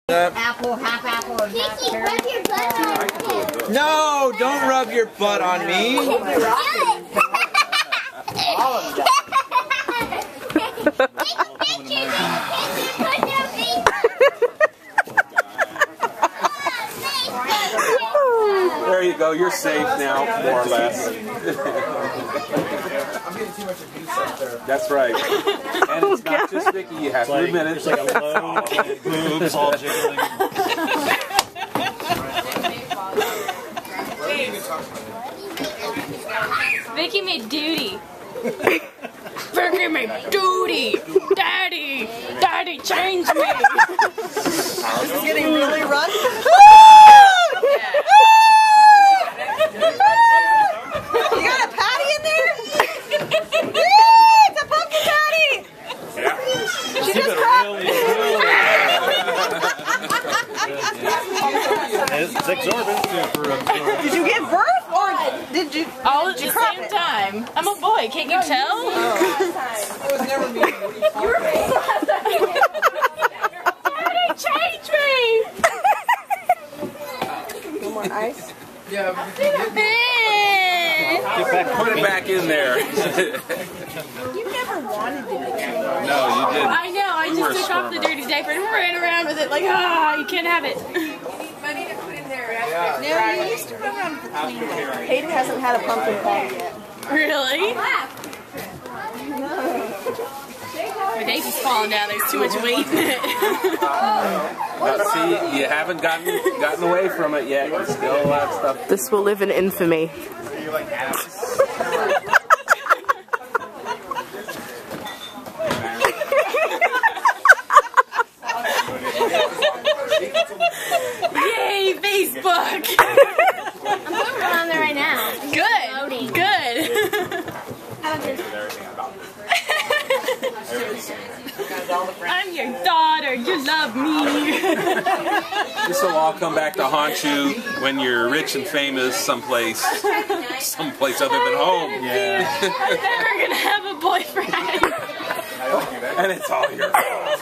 Apple, half apple, and half carrot. No, don't rub your butt on me. There you go. You're safe now, more or less. I'm getting too much abuse up there. That's right. And it's not just Vicky. You have to admit it. It's like a low, boobs all jiggling. Vicky made duty. Vicky made duty. Daddy, Daddy, change me. This is getting really run. You got a patty in there? It's a pumpkin patty! She just cracked. It's absorbent. Did you give birth or did you? All at the same time. I'm a boy. Can't you tell? It was never me. What are you talking about? Daddy, change me. No more ice. Yeah, Put it back in there. You never wanted to be changed. No, you didn't. I know. I just took off the dirty diaper and ran around with it like, you can't have it. No, you used to run around with the clean one. Hayden hasn't had a pumpkin patty yet. Really? My baby's falling down. There's too much weight in it. See, you haven't gotten away from it yet. You still have stuff. This will live in infamy. Yay, Facebook! I'm putting one on there right now. Good. Loading. Good. I'm your daughter. You love me. This will all come back to haunt you when you're rich and famous someplace other than home. Yeah. I'm never gonna have a boyfriend. And it's all your fault.